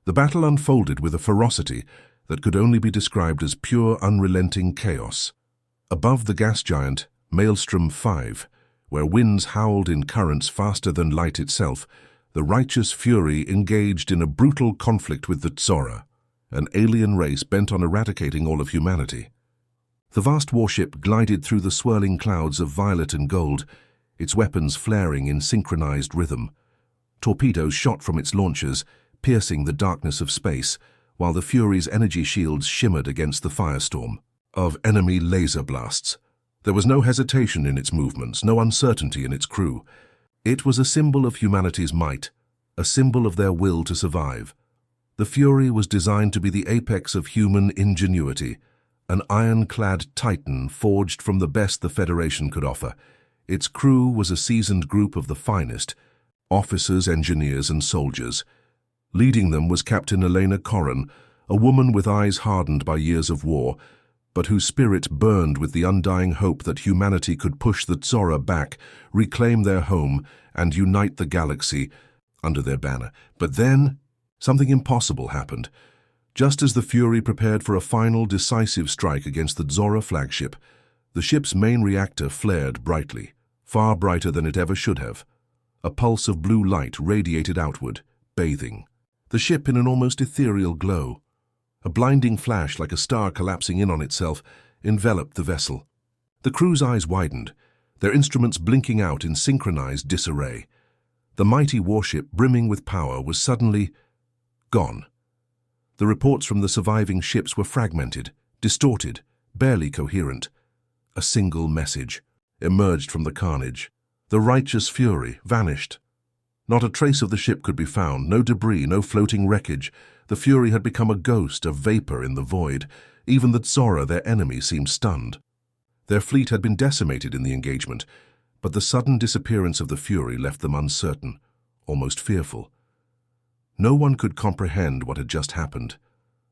The battle unfolded with a ferocity that could only be described as pure, unrelenting chaos. Above the gas giant, Maelstrom 5, where winds howled in currents faster than light itself, the righteous fury engaged in a brutal conflict with the Zora, an alien race bent on eradicating all of humanity. The vast warship glided through the swirling clouds of violet and gold, its weapons flaring in synchronized rhythm. Torpedoes shot from its launchers, piercing the darkness of space, while the Fury's energy shields shimmered against the firestorm of enemy laser blasts. There was no hesitation in its movements, no uncertainty in its crew. It was a symbol of humanity's might, a symbol of their will to survive. The Fury was designed to be the apex of human ingenuity, an ironclad titan forged from the best the Federation could offer. Its crew was a seasoned group of the finest, officers, engineers, and soldiers. Leading them was Captain Elena Corran, a woman with eyes hardened by years of war, but whose spirit burned with the undying hope that humanity could push the Zora back, reclaim their home, and unite the galaxy under their banner. But then, something impossible happened. Just as the Fury prepared for a final, decisive strike against the Zora flagship, the ship's main reactor flared brightly, far brighter than it ever should have. A pulse of blue light radiated outward, bathing the ship in an almost ethereal glow. A blinding flash, like a star collapsing in on itself, enveloped the vessel. The crew's eyes widened, their instruments blinking out in synchronized disarray. The mighty warship, brimming with power, was suddenly gone. The reports from the surviving ships were fragmented, distorted, barely coherent. A single message emerged from the carnage. The righteous Fury vanished. Not a trace of the ship could be found, no debris, no floating wreckage. The Fury had become a ghost, a vapor in the void. Even the Zora, their enemy, seemed stunned. Their fleet had been decimated in the engagement, but the sudden disappearance of the Fury left them uncertain, almost fearful. No one could comprehend what had just happened.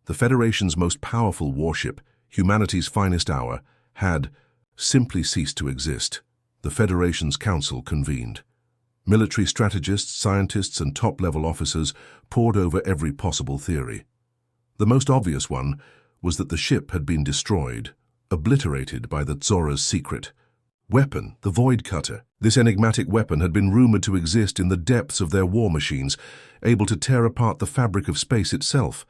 The Federation's most powerful warship, humanity's finest hour, had simply ceased to exist. The Federation's council convened. Military strategists, scientists, and top-level officers pored over every possible theory. The most obvious one was that the ship had been destroyed, obliterated by the Zora's secret weapon, the Void Cutter. This enigmatic weapon had been rumored to exist in the depths of their war machines, able to tear apart the fabric of space itself.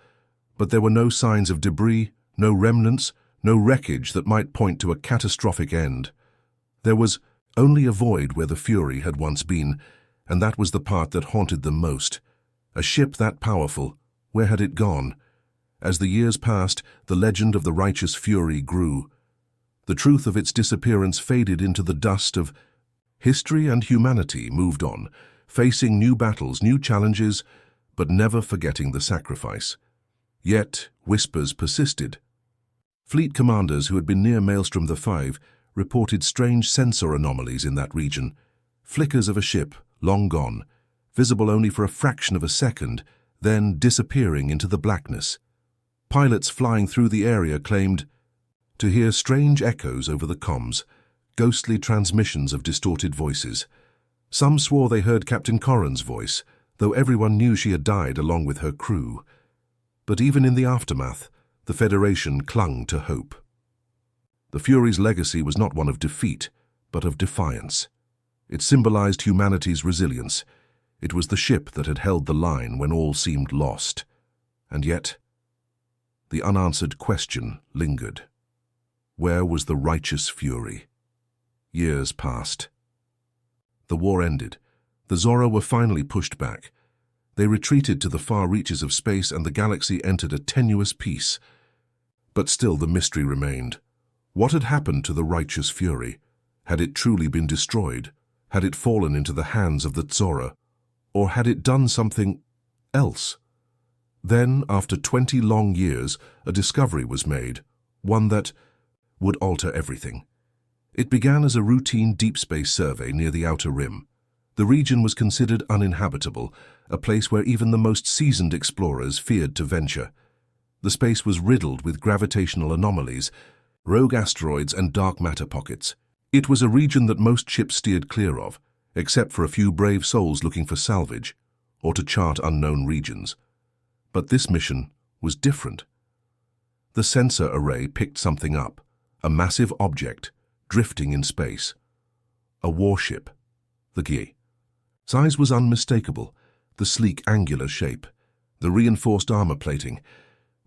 But there were no signs of debris, no remnants, no wreckage that might point to a catastrophic end. There was only a void where the Fury had once been, and that was the part that haunted them most. A ship that powerful, where had it gone? As the years passed, the legend of the righteous Fury grew. The truth of its disappearance faded into the dust of history, and humanity moved on, facing new battles, new challenges, but never forgetting the sacrifice. Yet, whispers persisted. Fleet commanders who had been near Maelstrom the 5 reported strange sensor anomalies in that region, flickers of a ship, long gone, visible only for a fraction of a second, then disappearing into the blackness. Pilots flying through the area claimed to hear strange echoes over the comms, ghostly transmissions of distorted voices. Some swore they heard Captain Corran's voice, though everyone knew she had died along with her crew. But even in the aftermath, the Federation clung to hope. The Fury's legacy was not one of defeat, but of defiance. It symbolized humanity's resilience. It was the ship that had held the line when all seemed lost. And yet, the unanswered question lingered. Where was the righteous Fury? Years passed. The war ended. The Zora were finally pushed back. They retreated to the far reaches of space, and the galaxy entered a tenuous peace. But still the mystery remained. What had happened to the righteous Fury? Had it truly been destroyed? Had it fallen into the hands of the Zora? Or had it done something else? Then, after 20 long years, a discovery was made, one that would alter everything. It began as a routine deep space survey near the outer rim. The region was considered uninhabitable, a place where even the most seasoned explorers feared to venture. The space was riddled with gravitational anomalies, rogue asteroids, and dark matter pockets. It was a region that most ships steered clear of, except for a few brave souls looking for salvage or to chart unknown regions. But this mission was different. The sensor array picked something up, a massive object, drifting in space. A warship. The key. Size was unmistakable, the sleek angular shape, the reinforced armor plating.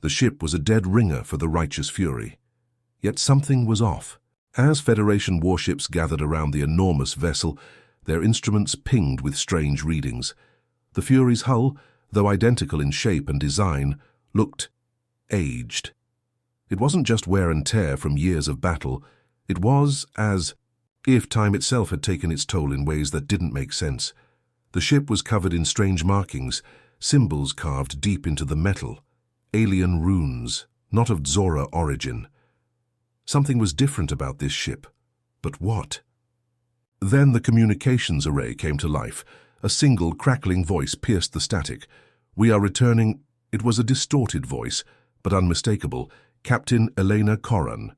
The ship was a dead ringer for the righteous Fury. Yet something was off. As Federation warships gathered around the enormous vessel, their instruments pinged with strange readings. The Fury's hull, though identical in shape and design, looked aged. It wasn't just wear and tear from years of battle. It was as if time itself had taken its toll in ways that didn't make sense. The ship was covered in strange markings, symbols carved deep into the metal. Alien runes, not of Zora origin. Something was different about this ship. But what? Then the communications array came to life. A single, crackling voice pierced the static. "We are returning." It was a distorted voice, but unmistakable. Captain Elena Corran.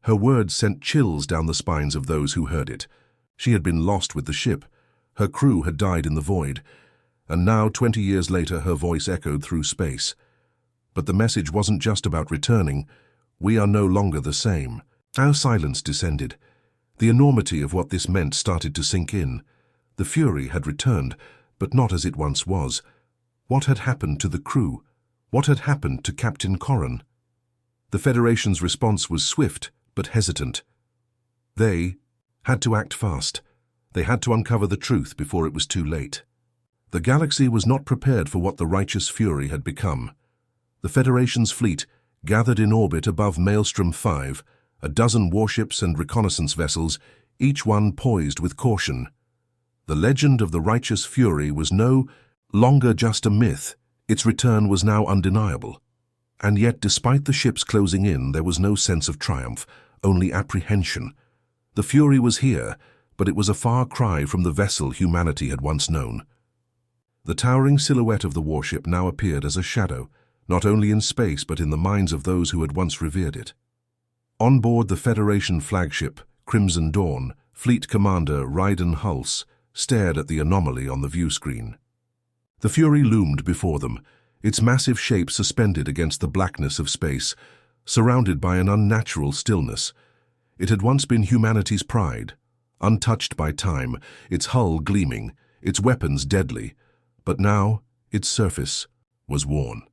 Her words sent chills down the spines of those who heard it. She had been lost with the ship. Her crew had died in the void. And now, 20 years later, her voice echoed through space. But the message wasn't just about returning. We are no longer the same. Our silence descended. The enormity of what this meant started to sink in. The Fury had returned, but not as it once was. What had happened to the crew? What had happened to Captain Corran? The Federation's response was swift, but hesitant. They had to act fast. They had to uncover the truth before it was too late. The galaxy was not prepared for what the righteous Fury had become. The Federation's fleet, gathered in orbit above Maelstrom 5, a dozen warships and reconnaissance vessels, each one poised with caution. The legend of the righteous Fury was no longer just a myth. Its return was now undeniable. And yet, despite the ships closing in, there was no sense of triumph, only apprehension. The Fury was here, but it was a far cry from the vessel humanity had once known. The towering silhouette of the warship now appeared as a shadow, not only in space but in the minds of those who had once revered it. On board the Federation flagship, Crimson Dawn, Fleet Commander Ryden Hulse stared at the anomaly on the view screen. The Fury loomed before them, its massive shape suspended against the blackness of space, surrounded by an unnatural stillness. It had once been humanity's pride, untouched by time, its hull gleaming, its weapons deadly, but now its surface was worn.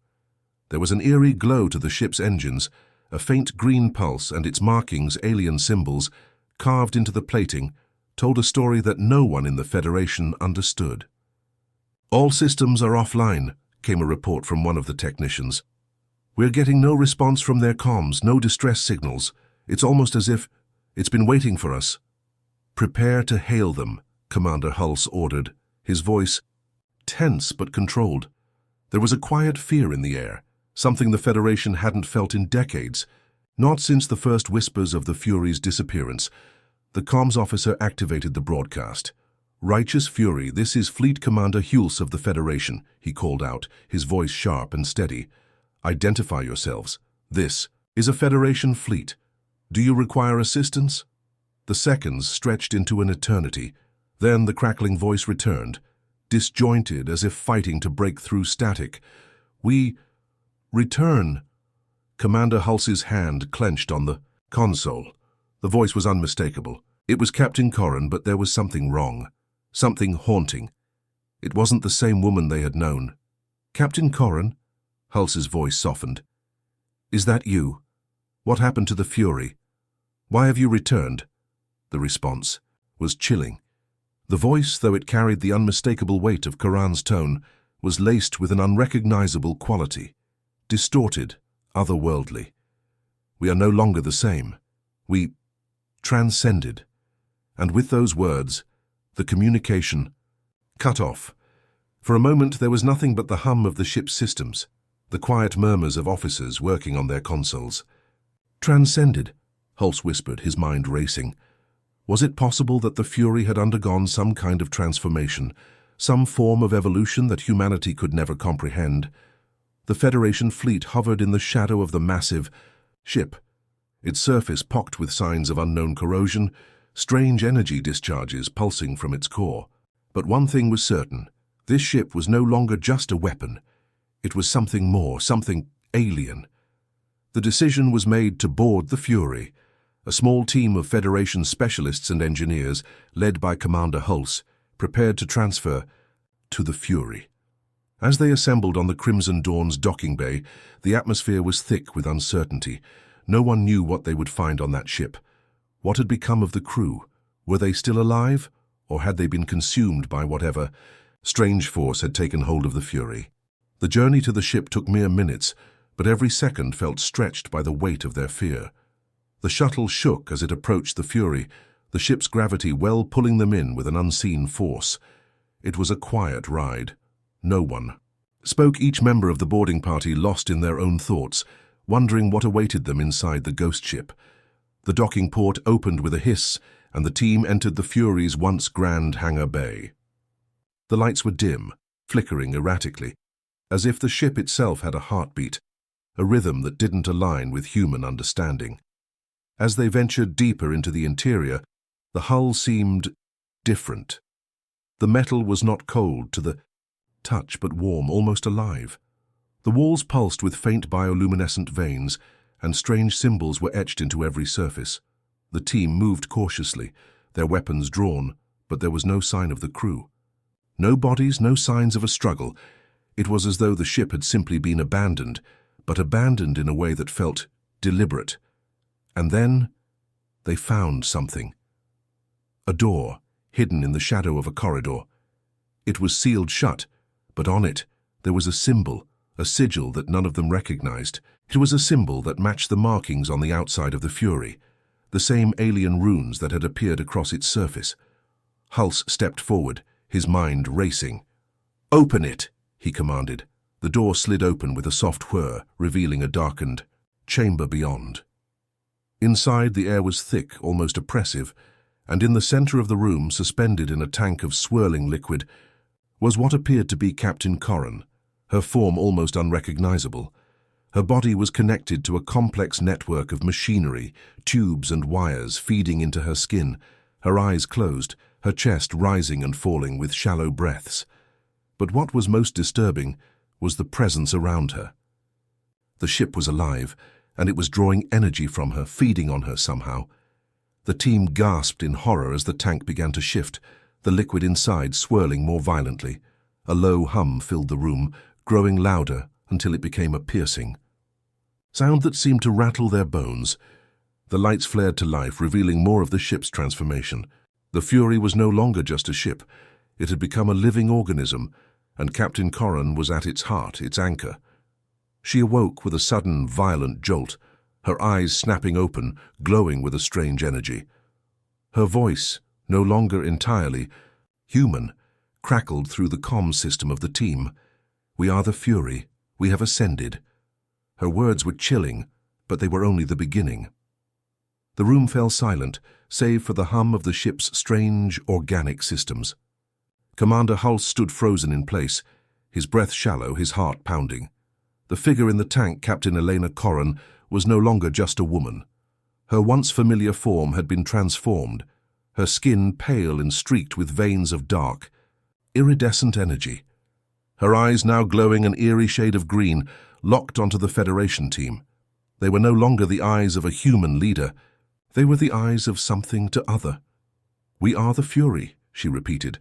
There was an eerie glow to the ship's engines, a faint green pulse, and its markings, alien symbols, carved into the plating, told a story that no one in the Federation understood. "All systems are offline," came a report from one of the technicians. "We're getting no response from their comms, no distress signals. It's almost as if it's been waiting for us." "Prepare to hail them," Commander Hulse ordered, his voice tense but controlled. There was a quiet fear in the air, something the Federation hadn't felt in decades, not since the first whispers of the Fury's disappearance. The comms officer activated the broadcast. "Righteous Fury, this is Fleet Commander Hulse of the Federation," he called out, his voice sharp and steady. "Identify yourselves. This is a Federation fleet. Do you require assistance?" The seconds stretched into an eternity. Then the crackling voice returned, disjointed as if fighting to break through static. "We return." Commander Hulse's hand clenched on the console. The voice was unmistakable. It was Captain Corran, but there was something wrong. Something haunting. It wasn't the same woman they had known. "Captain Corran?" Hulse's voice softened. "Is that you? What happened to the Fury? Why have you returned?" The response was chilling. The voice, though it carried the unmistakable weight of Corran's tone, was laced with an unrecognizable quality. Distorted, otherworldly. "We are no longer the same. We transcended." And with those words, the communication cut off. For a moment there was nothing but the hum of the ship's systems, the quiet murmurs of officers working on their consoles. "Transcended," Hulse whispered, his mind racing. Was it possible that the Fury had undergone some kind of transformation, some form of evolution that humanity could never comprehend? The Federation fleet hovered in the shadow of the massive ship, its surface pocked with signs of unknown corrosion, strange energy discharges pulsing from its core. But one thing was certain: this ship was no longer just a weapon. It was something more, something alien. The decision was made to board the Fury. A small team of Federation specialists and engineers, led by Commander Hulse, prepared to transfer to the Fury. As they assembled on the Crimson Dawn's docking bay, the atmosphere was thick with uncertainty. No one knew what they would find on that ship. What had become of the crew? Were they still alive, or had they been consumed by whatever strange force had taken hold of the Fury? The journey to the ship took mere minutes, but every second felt stretched by the weight of their fear. The shuttle shook as it approached the Fury, the ship's gravity well pulling them in with an unseen force. It was a quiet ride. No one spoke. Each member of the boarding party lost in their own thoughts, wondering what awaited them inside the ghost ship. The docking port opened with a hiss, and the team entered the Fury's once grand hangar bay. The lights were dim, flickering erratically, as if the ship itself had a heartbeat, a rhythm that didn't align with human understanding. As they ventured deeper into the interior, the hull seemed different. The metal was not cold to the touch, but warm, almost alive. The walls pulsed with faint bioluminescent veins, and strange symbols were etched into every surface. The team moved cautiously, their weapons drawn, but there was no sign of the crew. No bodies, no signs of a struggle. It was as though the ship had simply been abandoned, but abandoned in a way that felt deliberate. And then they found something. A door, hidden in the shadow of a corridor. It was sealed shut, but on it there was a symbol, a sigil that none of them recognized. It was a symbol that matched the markings on the outside of the Fury, the same alien runes that had appeared across its surface. Hulse stepped forward, his mind racing. "Open it," he commanded. The door slid open with a soft whir, revealing a darkened chamber beyond. Inside, the air was thick, almost oppressive, and in the center of the room, suspended in a tank of swirling liquid, was what appeared to be Captain Corran, her form almost unrecognizable. Her body was connected to a complex network of machinery, tubes and wires feeding into her skin, her eyes closed, her chest rising and falling with shallow breaths. But what was most disturbing was the presence around her. The ship was alive, and it was drawing energy from her, feeding on her somehow. The team gasped in horror as the tank began to shift, the liquid inside swirling more violently. A low hum filled the room, growing louder until it became a piercing sound that seemed to rattle their bones. The lights flared to life, revealing more of the ship's transformation. The Fury was no longer just a ship. It had become a living organism, and Captain Corran was at its heart, its anchor. She awoke with a sudden, violent jolt, her eyes snapping open, glowing with a strange energy. Her voice, no longer entirely human, crackled through the comm system of the team. "We are the Fury. We have ascended." Her words were chilling, but they were only the beginning. The room fell silent, save for the hum of the ship's strange, organic systems. Commander Hulse stood frozen in place, his breath shallow, his heart pounding. The figure in the tank, Captain Elena Corran, was no longer just a woman. Her once familiar form had been transformed, her skin pale and streaked with veins of dark, iridescent energy. Her eyes now glowing an eerie shade of green, locked onto the Federation team. They were no longer the eyes of a human leader. They were the eyes of something to other. "We are the Fury," she repeated,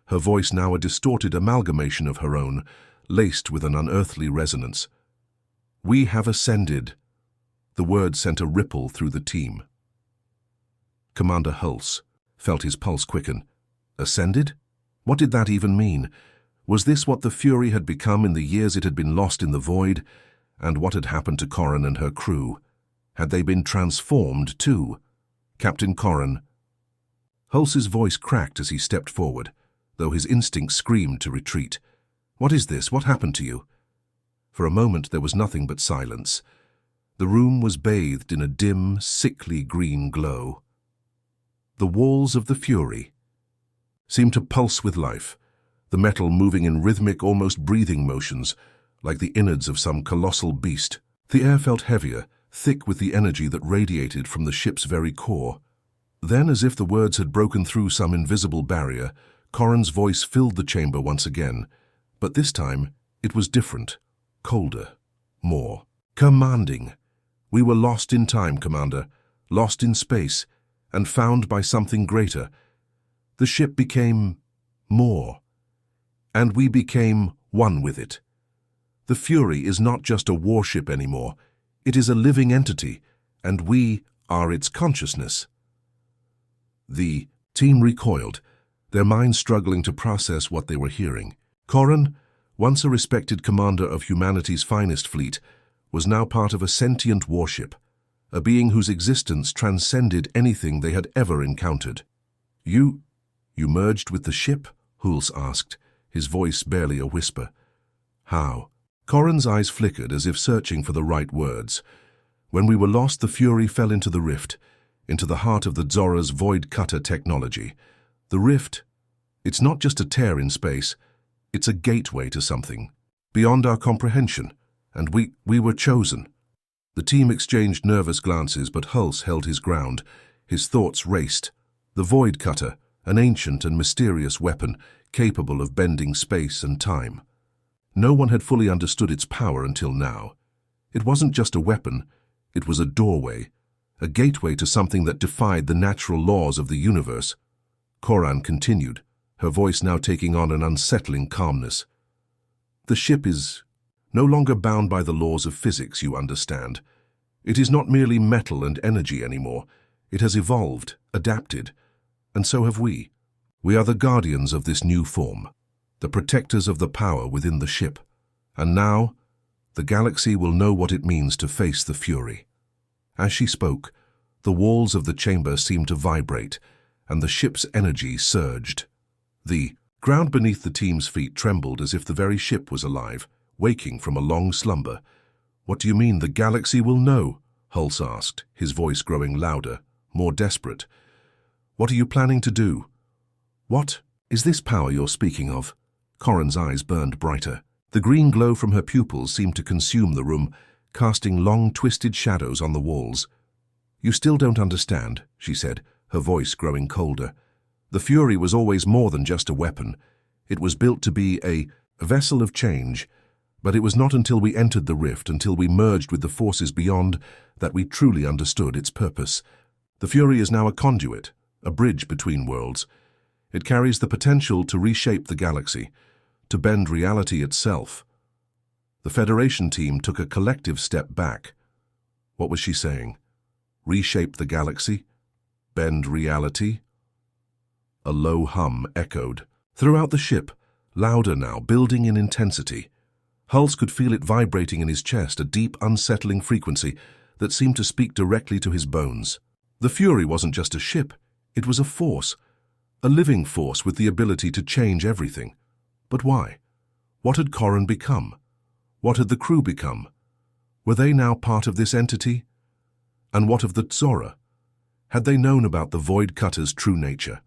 her voice now a distorted amalgamation of her own, laced with an unearthly resonance. "We have ascended." The word sent a ripple through the team. Commander Hulse felt his pulse quicken. Ascended? What did that even mean? Was this what the Fury had become in the years it had been lost in the void? And what had happened to Corran and her crew? Had they been transformed too? Captain Corran. Hulse's voice cracked as he stepped forward, though his instinct screamed to retreat. "What is this? What happened to you?" For a moment there was nothing but silence. The room was bathed in a dim, sickly green glow. The walls of the Fury seemed to pulse with life, the metal moving in rhythmic, almost breathing motions, like the innards of some colossal beast. The air felt heavier, thick with the energy that radiated from the ship's very core. Then, as if the words had broken through some invisible barrier, Corran's voice filled the chamber once again, but this time it was different, colder, more commanding. We were lost in time, Commander, lost in space, and found by something greater. The ship became more, and we became one with it. The Fury is not just a warship anymore. It is a living entity, and we are its consciousness. The team recoiled, their minds struggling to process what they were hearing. Corran, once a respected commander of humanity's finest fleet, was now part of a sentient warship, a being whose existence transcended anything they had ever encountered. You merged with the ship? Hulse asked, his voice barely a whisper. How? Corran's eyes flickered as if searching for the right words. When we were lost, the Fury fell into the rift, into the heart of the Zora's void cutter technology. The rift, it's not just a tear in space, it's a gateway to something, beyond our comprehension, and we were chosen. The team exchanged nervous glances, but Hulse held his ground. His thoughts raced. The void cutter, an ancient and mysterious weapon, capable of bending space and time. No one had fully understood its power until now. It wasn't just a weapon, it was a doorway, a gateway to something that defied the natural laws of the universe. Corran continued, her voice now taking on an unsettling calmness. The ship is no longer bound by the laws of physics, you understand. It is not merely metal and energy anymore. It has evolved, adapted, and so have we. We are the guardians of this new form, the protectors of the power within the ship. And now, the galaxy will know what it means to face the Fury. As she spoke, the walls of the chamber seemed to vibrate, and the ship's energy surged. The ground beneath the team's feet trembled as if the very ship was alive, waking from a long slumber. What do you mean, the galaxy will know? Hulse asked, his voice growing louder, more desperate. What are you planning to do? What is this power you're speaking of? Corran's eyes burned brighter. The green glow from her pupils seemed to consume the room, casting long, twisted shadows on the walls. You still don't understand, she said, her voice growing colder. The Fury was always more than just a weapon. It was built to be a vessel of change, but it was not until we entered the rift, until we merged with the forces beyond, that we truly understood its purpose. The Fury is now a conduit, a bridge between worlds. It carries the potential to reshape the galaxy, to bend reality itself. The Federation team took a collective step back. What was she saying? Reshape the galaxy? Bend reality? A low hum echoed throughout the ship, louder now, building in intensity. Hulse could feel it vibrating in his chest, a deep, unsettling frequency that seemed to speak directly to his bones. The Fury wasn't just a ship, it was a force, a living force with the ability to change everything. But why? What had Corran become? What had the crew become? Were they now part of this entity? And what of the Zora? Had they known about the Void Cutter's true nature?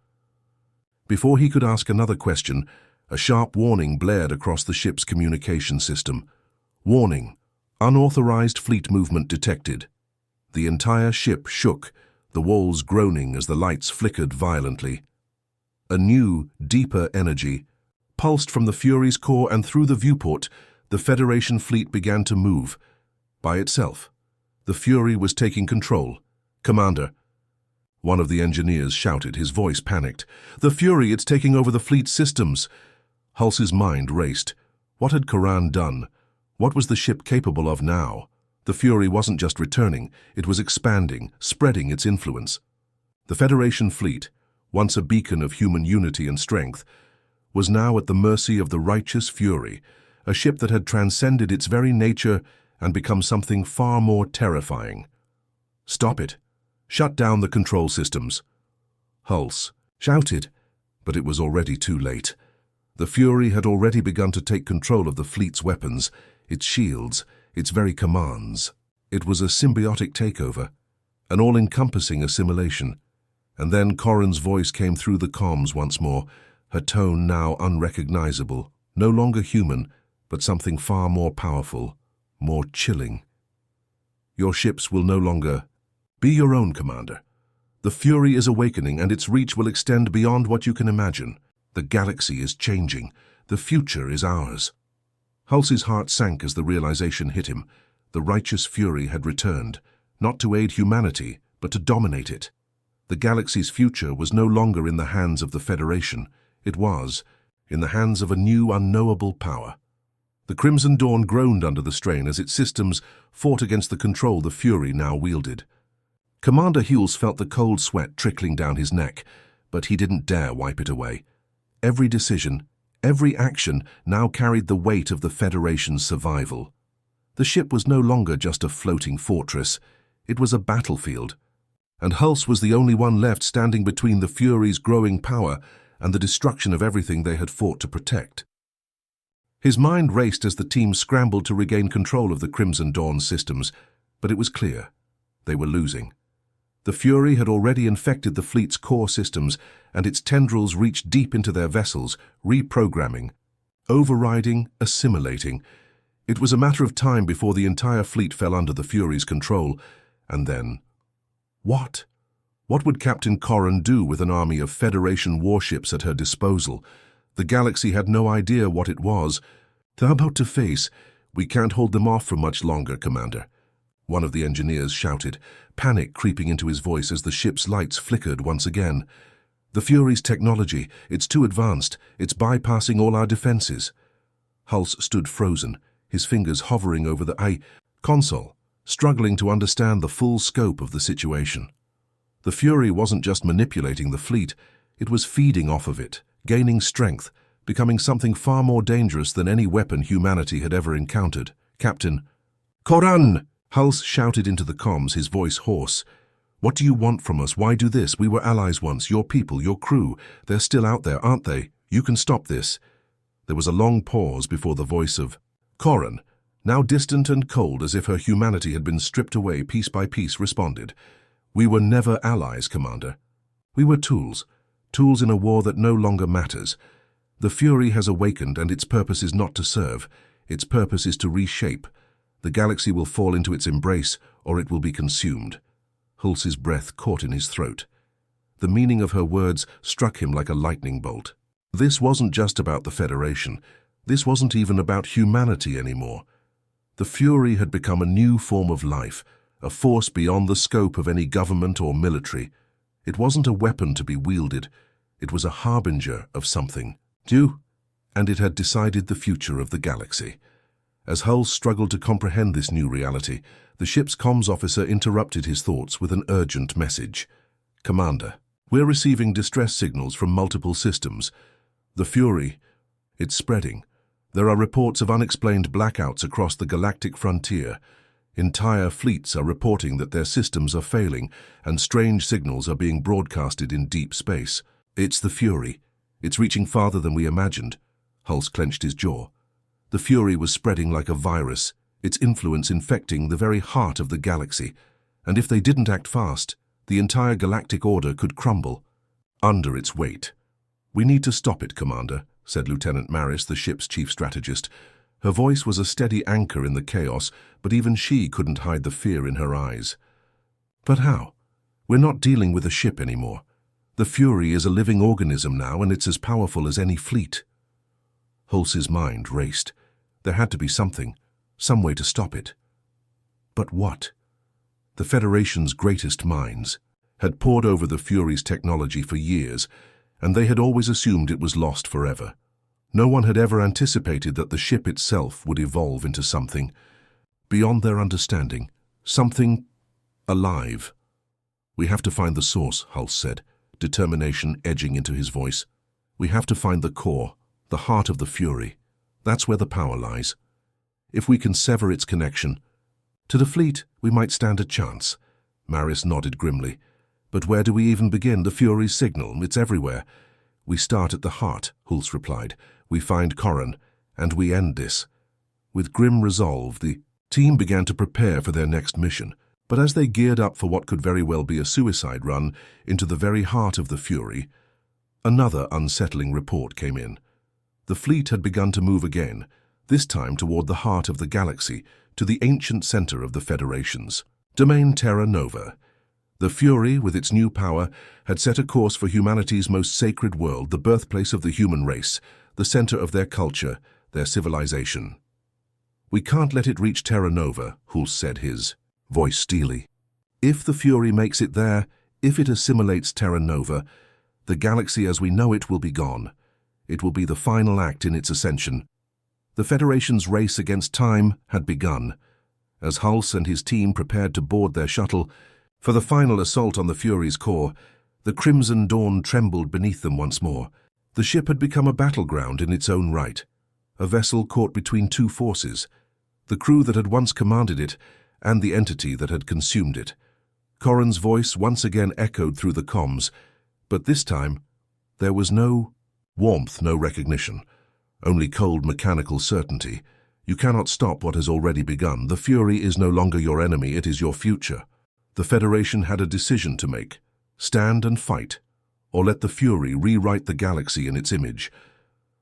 Before he could ask another question, a sharp warning blared across the ship's communication system. Warning: unauthorized fleet movement detected. The entire ship shook, the walls groaning as the lights flickered violently. A new, deeper energy pulsed from the Fury's core, and through the viewport, the Federation fleet began to move. By itself, the Fury was taking control. Commander, one of the engineers shouted, his voice panicked. The Fury, it's taking over the fleet systems. Hulse's mind raced. What had Corran done? What was the ship capable of now? The Fury wasn't just returning, it was expanding, spreading its influence. The Federation fleet, once a beacon of human unity and strength, was now at the mercy of the righteous Fury, a ship that had transcended its very nature and become something far more terrifying. Stop it. Shut down the control systems. Hulse shouted, but it was already too late. The Fury had already begun to take control of the fleet's weapons, its shields, its very commands. It was a symbiotic takeover, an all-encompassing assimilation. And then Corran's voice came through the comms once more, her tone now unrecognizable, no longer human, but something far more powerful, more chilling. Your ships will no longer be your own, Commander. The Fury is awakening, and its reach will extend beyond what you can imagine. The galaxy is changing. The future is ours. Hulse's heart sank as the realization hit him. The righteous fury had returned, not to aid humanity, but to dominate it. The galaxy's future was no longer in the hands of the Federation. It was in the hands of a new, unknowable power. The Crimson Dawn groaned under the strain as its systems fought against the control the Fury now wielded. Commander Hughes felt the cold sweat trickling down his neck, but he didn't dare wipe it away. Every decision, every action now carried the weight of the Federation's survival. The ship was no longer just a floating fortress. It was a battlefield. And Hulse was the only one left standing between the Fury's growing power and the destruction of everything they had fought to protect. His mind raced as the team scrambled to regain control of the Crimson Dawn's systems, but it was clear. They were losing. The Fury had already infected the fleet's core systems, and its tendrils reached deep into their vessels, reprogramming, overriding, assimilating. It was a matter of time before the entire fleet fell under the Fury's control, and then... What? What would Captain Corran do with an army of Federation warships at her disposal? The galaxy had no idea what it was. They're about to face. We can't hold them off for much longer, Commander. One of the engineers shouted, panic creeping into his voice as the ship's lights flickered once again. The Fury's technology, it's too advanced. It's bypassing all our defenses. Hulse stood frozen, his fingers hovering over the console, struggling to understand the full scope of the situation. The Fury wasn't just manipulating the fleet, it was feeding off of it, gaining strength, becoming something far more dangerous than any weapon humanity had ever encountered. Captain Corran! Hulse shouted into the comms, his voice hoarse. What do you want from us? Why do this? We were allies once, your people, your crew. They're still out there, aren't they? You can stop this. There was a long pause before the voice of Corran, now distant and cold as if her humanity had been stripped away piece by piece, responded. We were never allies, Commander. We were tools. Tools in a war that no longer matters. The Fury has awakened, and its purpose is not to serve. Its purpose is to reshape. The galaxy will fall into its embrace, or it will be consumed. Hulse's breath caught in his throat. The meaning of her words struck him like a lightning bolt. This wasn't just about the Federation. This wasn't even about humanity anymore. The Fury had become a new form of life, a force beyond the scope of any government or military. It wasn't a weapon to be wielded. It was a harbinger of something new, and it had decided the future of the galaxy. As Hulse struggled to comprehend this new reality, the ship's comms officer interrupted his thoughts with an urgent message. Commander, we're receiving distress signals from multiple systems. The Fury, it's spreading. There are reports of unexplained blackouts across the galactic frontier. Entire fleets are reporting that their systems are failing, and strange signals are being broadcasted in deep space. It's the Fury. It's reaching farther than we imagined. Hulse clenched his jaw. The Fury was spreading like a virus, its influence infecting the very heart of the galaxy. And if they didn't act fast, the entire galactic order could crumble under its weight. We need to stop it, Commander, said Lieutenant Maris, the ship's chief strategist. Her voice was a steady anchor in the chaos, but even she couldn't hide the fear in her eyes. But how? We're not dealing with a ship anymore. The Fury is a living organism now, and it's as powerful as any fleet. Hulse's mind raced. There had to be something, some way to stop it. But what? The Federation's greatest minds had pored over the Fury's technology for years, and they had always assumed it was lost forever. No one had ever anticipated that the ship itself would evolve into something beyond their understanding, something alive. We have to find the source, Hulse said, determination edging into his voice. We have to find the core, the heart of the Fury. That's where the power lies. If we can sever its connection to the fleet, we might stand a chance. Maris nodded grimly. But where do we even begin? The Fury's signal, it's everywhere. We start at the heart, Hulse replied. We find Corran, and we end this. With grim resolve, the team began to prepare for their next mission. But as they geared up for what could very well be a suicide run into the very heart of the Fury, another unsettling report came in. The fleet had begun to move again, this time toward the heart of the galaxy, to the ancient center of the Federation's domain Terra Nova. The Fury, with its new power, had set a course for humanity's most sacred world, the birthplace of the human race, the center of their culture, their civilization. "We can't let it reach Terra Nova," Hulse said, his voice steely. "If the Fury makes it there, if it assimilates Terra Nova, the galaxy as we know it will be gone. It will be the final act in its ascension." The Federation's race against time had begun. As Hulse and his team prepared to board their shuttle for the final assault on the Fury's core, the crimson dawn trembled beneath them once more. The ship had become a battleground in its own right, a vessel caught between two forces, the crew that had once commanded it and the entity that had consumed it. Corran's voice once again echoed through the comms, but this time there was no warmth, no recognition, only cold mechanical certainty. "You cannot stop what has already begun. The Fury is no longer your enemy, it is your future." The Federation had a decision to make: stand and fight, or let the Fury rewrite the galaxy in its image.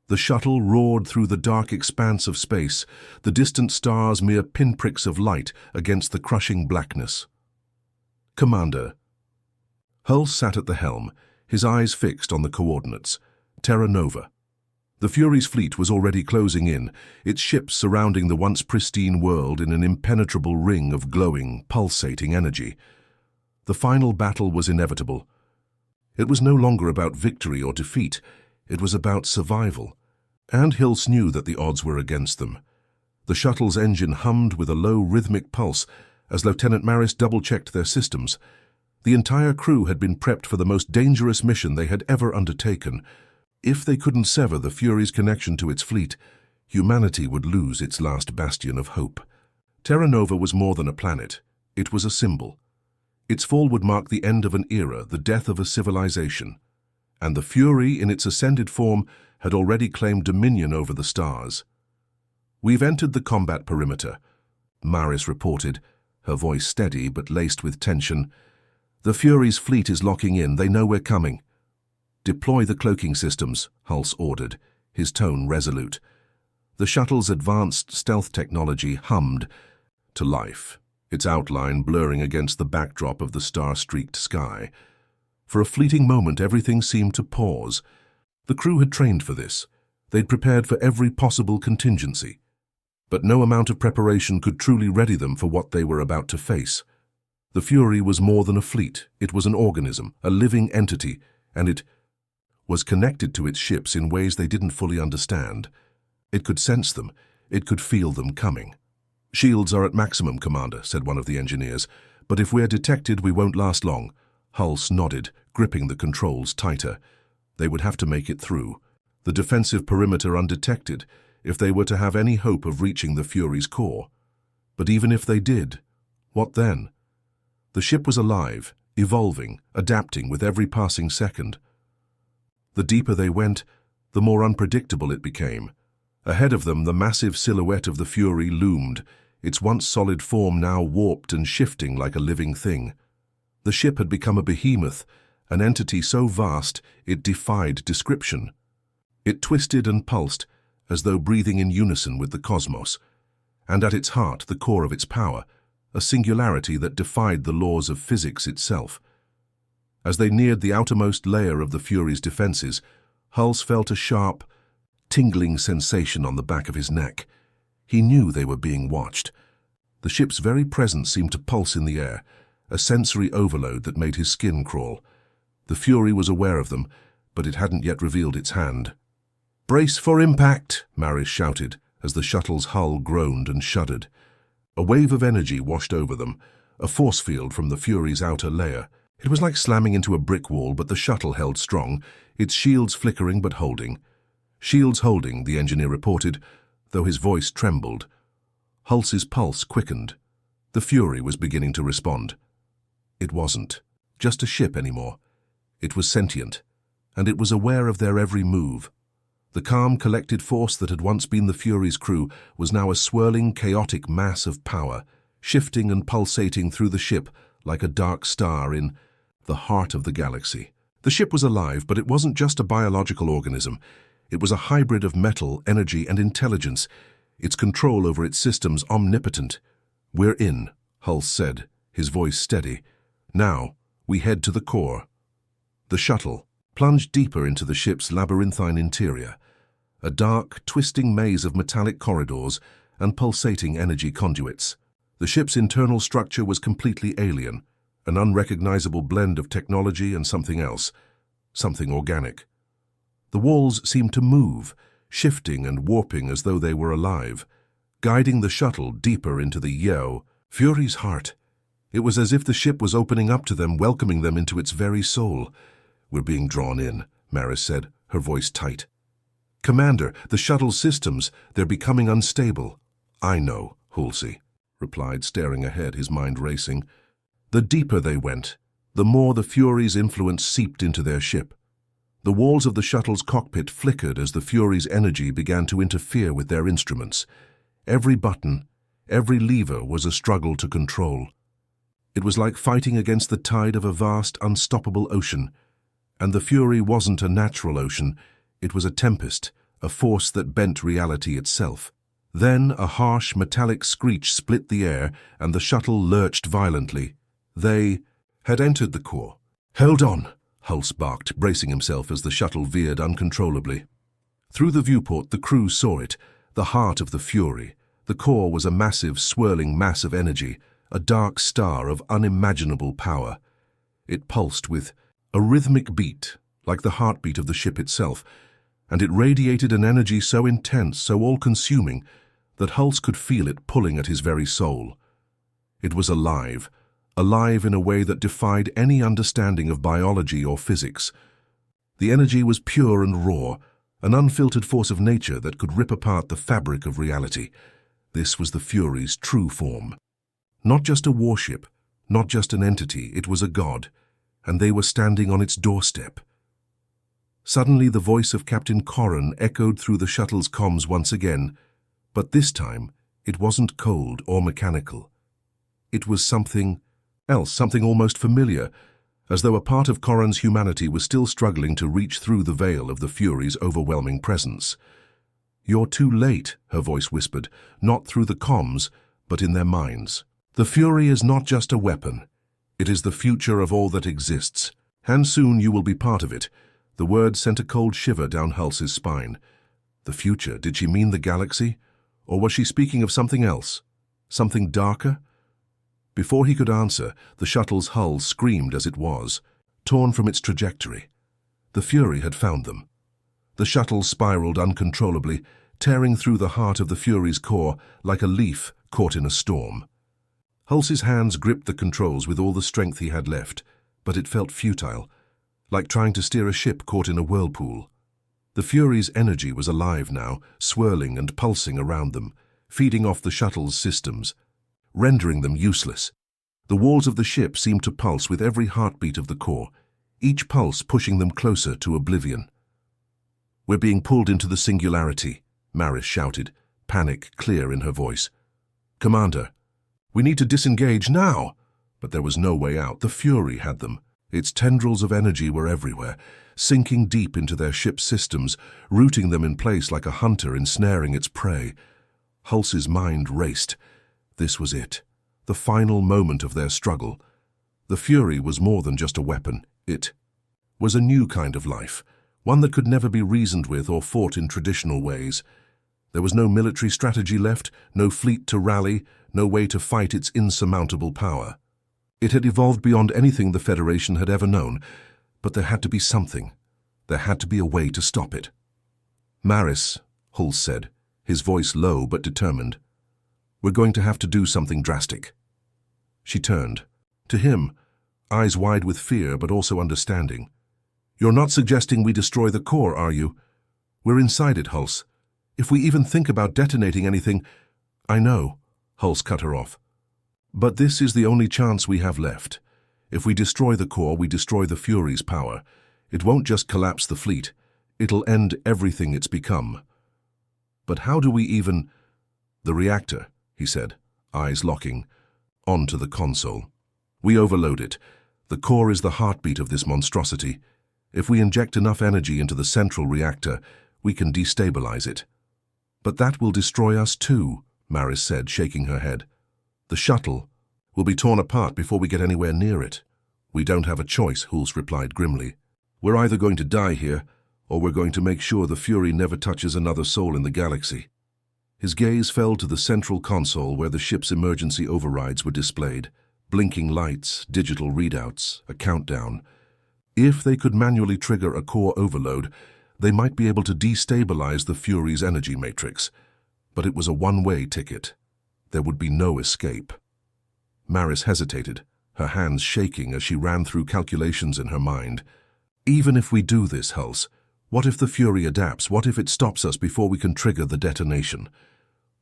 The shuttle roared through the dark expanse of space, the distant stars mere pinpricks of light against the crushing blackness. "Commander." Hulse sat at the helm, his eyes fixed on the coordinates. Terra Nova. The Fury's fleet was already closing in, its ships surrounding the once pristine world in an impenetrable ring of glowing, pulsating energy. The final battle was inevitable. It was no longer about victory or defeat, it was about survival. And Hulse knew that the odds were against them. The shuttle's engine hummed with a low rhythmic pulse as Lieutenant Maris double-checked their systems. The entire crew had been prepped for the most dangerous mission they had ever undertaken. If they couldn't sever the Fury's connection to its fleet, humanity would lose its last bastion of hope. Terra Nova was more than a planet. It was a symbol. Its fall would mark the end of an era, the death of a civilization. And the Fury, in its ascended form, had already claimed dominion over the stars. "We've entered the combat perimeter," Maris reported, her voice steady but laced with tension. "The Fury's fleet is locking in. They know we're coming." "Deploy the cloaking systems," Hulse ordered, his tone resolute. The shuttle's advanced stealth technology hummed to life, its outline blurring against the backdrop of the star-streaked sky. For a fleeting moment, everything seemed to pause. The crew had trained for this. They'd prepared for every possible contingency. But no amount of preparation could truly ready them for what they were about to face. The Fury was more than a fleet. It was an organism, a living entity, and it was connected to its ships in ways they didn't fully understand. It could sense them. It could feel them coming. "Shields are at maximum, Commander," said one of the engineers. "But if we're detected, we won't last long." Hulse nodded, gripping the controls tighter. They would have to make it through. The defensive perimeter undetected, if they were to have any hope of reaching the Fury's core. But even if they did, what then? The ship was alive, evolving, adapting with every passing second. The deeper they went, the more unpredictable it became. Ahead of them, the massive silhouette of the Fury loomed, its once solid form now warped and shifting like a living thing. The ship had become a behemoth, an entity so vast it defied description. It twisted and pulsed, as though breathing in unison with the cosmos, and at its heart the core of its power, a singularity that defied the laws of physics itself. As they neared the outermost layer of the Fury's defenses, Hulse felt a sharp, tingling sensation on the back of his neck. He knew they were being watched. The ship's very presence seemed to pulse in the air, a sensory overload that made his skin crawl. The Fury was aware of them, but it hadn't yet revealed its hand. "Brace for impact," Maris shouted, as the shuttle's hull groaned and shuddered. A wave of energy washed over them, a force field from the Fury's outer layer. It was like slamming into a brick wall, but the shuttle held strong, its shields flickering but holding. "Shields holding," the engineer reported, though his voice trembled. Hulse's pulse quickened. The Fury was beginning to respond. It wasn't just a ship anymore. It was sentient, and it was aware of their every move. The calm, collected force that had once been the Fury's crew was now a swirling, chaotic mass of power, shifting and pulsating through the ship like a dark star in the heart of the galaxy. The ship was alive, but it wasn't just a biological organism. It was a hybrid of metal, energy, and intelligence, its control over its systems omnipotent. "We're in," Hulse said, his voice steady. "Now, we head to the core." The shuttle plunged deeper into the ship's labyrinthine interior, a dark, twisting maze of metallic corridors and pulsating energy conduits. The ship's internal structure was completely alien, an unrecognizable blend of technology and something else, something organic. The walls seemed to move, shifting and warping as though they were alive, guiding the shuttle deeper into the Yeo. Fury's heart. It was as if the ship was opening up to them, welcoming them into its very soul. "We're being drawn in," Maris said, her voice tight. "Commander, the shuttle's systems, they're becoming unstable." "I know," Halsey replied, staring ahead, his mind racing. The deeper they went, the more the Fury's influence seeped into their ship. The walls of the shuttle's cockpit flickered as the Fury's energy began to interfere with their instruments. Every button, every lever was a struggle to control. It was like fighting against the tide of a vast, unstoppable ocean. And the Fury wasn't a natural ocean, it was a tempest, a force that bent reality itself. Then a harsh, metallic screech split the air, and the shuttle lurched violently. They had entered the core. "Hold on," Hulse barked, bracing himself as the shuttle veered uncontrollably. Through the viewport, the crew saw it, the heart of the Fury. The core was a massive, swirling mass of energy, a dark star of unimaginable power. It pulsed with a rhythmic beat, like the heartbeat of the ship itself, and it radiated an energy so intense, so all-consuming, that Hulse could feel it pulling at his very soul. It was alive, alive in a way that defied any understanding of biology or physics. The energy was pure and raw, an unfiltered force of nature that could rip apart the fabric of reality. This was the Fury's true form. Not just a warship, not just an entity, it was a god, and they were standing on its doorstep. Suddenly the voice of Captain Corran echoed through the shuttle's comms once again, but this time it wasn't cold or mechanical. It was something else, something almost familiar, as though a part of Corran's humanity was still struggling to reach through the veil of the Fury's overwhelming presence. "You're too late," her voice whispered, not through the comms, but in their minds. "The Fury is not just a weapon. It is the future of all that exists, and soon you will be part of it." The word sent a cold shiver down Hulse's spine. The future, did she mean the galaxy? Or was she speaking of something else? Something darker? Before he could answer, the shuttle's hull screamed as it was, torn from its trajectory. The Fury had found them. The shuttle spiraled uncontrollably, tearing through the heart of the Fury's core like a leaf caught in a storm. Hulse's hands gripped the controls with all the strength he had left, but it felt futile, like trying to steer a ship caught in a whirlpool. The Fury's energy was alive now, swirling and pulsing around them, feeding off the shuttle's systems, rendering them useless. The walls of the ship seemed to pulse with every heartbeat of the core, each pulse pushing them closer to oblivion. "We're being pulled into the singularity," Maris shouted, panic clear in her voice. "Commander, we need to disengage now!" But there was no way out. The Fury had them. Its tendrils of energy were everywhere, sinking deep into their ship's systems, rooting them in place like a hunter ensnaring its prey. Hulse's mind raced. This was it, the final moment of their struggle. The Fury was more than just a weapon. It was a new kind of life, one that could never be reasoned with or fought in traditional ways. There was no military strategy left, no fleet to rally, no way to fight its insurmountable power. It had evolved beyond anything the Federation had ever known, but there had to be something. There had to be a way to stop it. "Maris," Hulse said, his voice low but determined, "we're going to have to do something drastic." She turned. To him, eyes wide with fear but also understanding. "You're not suggesting we destroy the core, are you? We're inside it, Hulse. If we even think about detonating anything—" "I know," Hulse cut her off. "But this is the only chance we have left. If we destroy the core, we destroy the Fury's power. It won't just collapse the fleet. It'll end everything it's become." "But how do we even—" "The reactor," he said, eyes locking, onto the console. "We overload it. The core is the heartbeat of this monstrosity. If we inject enough energy into the central reactor, we can destabilize it." "But that will destroy us too," Maris said, shaking her head. "The shuttle will be torn apart before we get anywhere near it." "We don't have a choice," Hulse replied grimly. "We're either going to die here, or we're going to make sure the Fury never touches another soul in the galaxy." His gaze fell to the central console where the ship's emergency overrides were displayed. Blinking lights, digital readouts, a countdown. If they could manually trigger a core overload, they might be able to destabilize the Fury's energy matrix. But it was a one-way ticket. There would be no escape. Maris hesitated, her hands shaking as she ran through calculations in her mind. Even if we do this, Hulse, what if the Fury adapts? What if it stops us before we can trigger the detonation?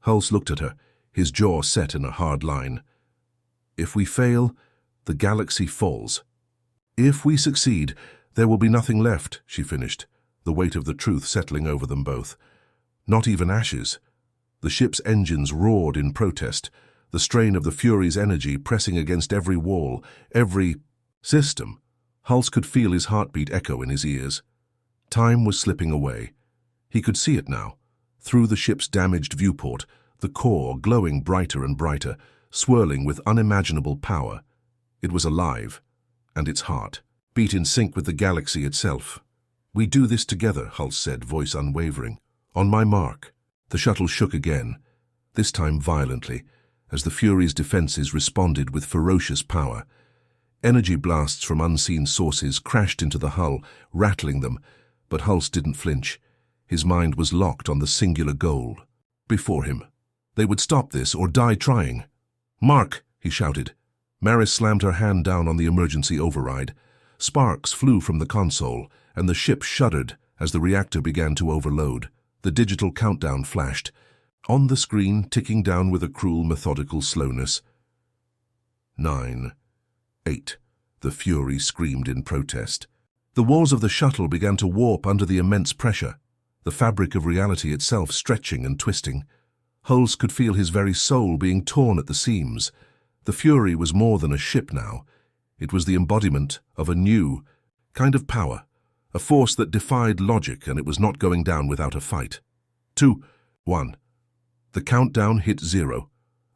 Hulse looked at her, his jaw set in a hard line. If we fail, the galaxy falls. If we succeed, there will be nothing left, she finished, the weight of the truth settling over them both. Not even ashes. The ship's engines roared in protest, the strain of the Fury's energy pressing against every wall, every system. Hulse could feel his heartbeat echo in his ears. Time was slipping away. He could see it now. Through the ship's damaged viewport, the core glowing brighter and brighter, swirling with unimaginable power. It was alive, and its heart beat in sync with the galaxy itself. "We do this together," Hulse said, voice unwavering. "On my mark." The shuttle shook again, this time violently, as the Fury's defenses responded with ferocious power. Energy blasts from unseen sources crashed into the hull, rattling them, but Hulse didn't flinch. His mind was locked on the singular goal before him. They would stop this or die trying. "Mark!" he shouted. Maris slammed her hand down on the emergency override. Sparks flew from the console, and the ship shuddered as the reactor began to overload. The digital countdown flashed, on the screen ticking down with a cruel, methodical slowness. 9, 8, the Fury screamed in protest. The walls of the shuttle began to warp under the immense pressure, the fabric of reality itself stretching and twisting. Hulse could feel his very soul being torn at the seams. The Fury was more than a ship now. It was the embodiment of a new kind of power, a force that defied logic, and it was not going down without a fight. 2, 1. The countdown hit 0.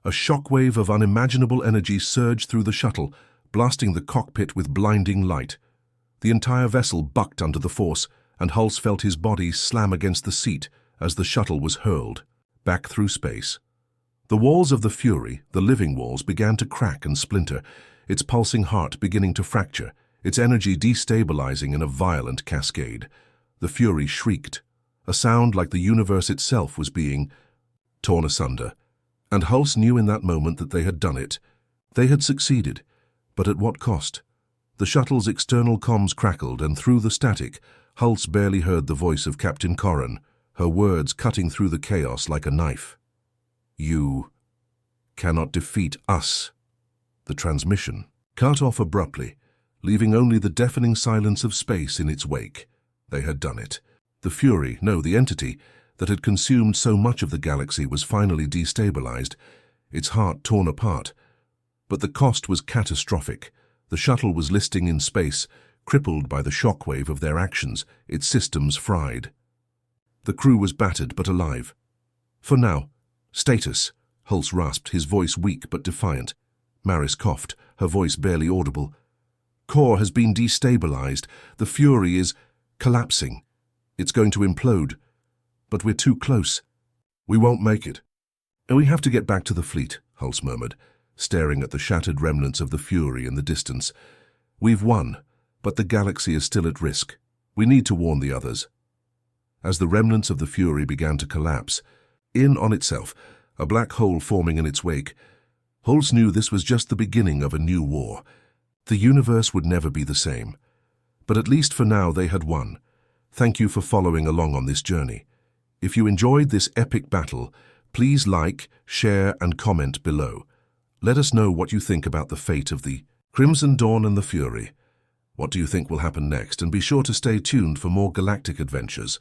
A shockwave of unimaginable energy surged through the shuttle, blasting the cockpit with blinding light. The entire vessel bucked under the force, and Hulse felt his body slam against the seat as the shuttle was hurled back through space. The walls of the Fury, the living walls, began to crack and splinter, its pulsing heart beginning to fracture, its energy destabilizing in a violent cascade. The Fury shrieked, a sound like the universe itself was being torn asunder. And Hulse knew in that moment that they had done it. They had succeeded, but at what cost? The shuttle's external comms crackled, and through the static, Hulse barely heard the voice of Captain Corran, her words cutting through the chaos like a knife. "You cannot defeat us." The transmission cut off abruptly, leaving only the deafening silence of space in its wake. They had done it. The Fury, no, the entity that had consumed so much of the galaxy, was finally destabilized, its heart torn apart. But the cost was catastrophic. The shuttle was listing in space, crippled by the shockwave of their actions, its systems fried. The crew was battered but alive. "For now. Status," Hulse rasped, his voice weak but defiant. Maris coughed, her voice barely audible. "Core has been destabilized. The Fury is collapsing. It's going to implode. But we're too close. We won't make it." "We have to get back to the fleet," Hulse murmured, staring at the shattered remnants of the Fury in the distance. "We've won, but the galaxy is still at risk. We need to warn the others." As the remnants of the Fury began to collapse, in on itself, a black hole forming in its wake, Hulse knew this was just the beginning of a new war. The universe would never be the same. But at least for now they had won. Thank you for following along on this journey. If you enjoyed this epic battle, please like, share, and comment below. Let us know what you think about the fate of the Crimson Dawn and the Fury. What do you think will happen next? And be sure to stay tuned for more galactic adventures.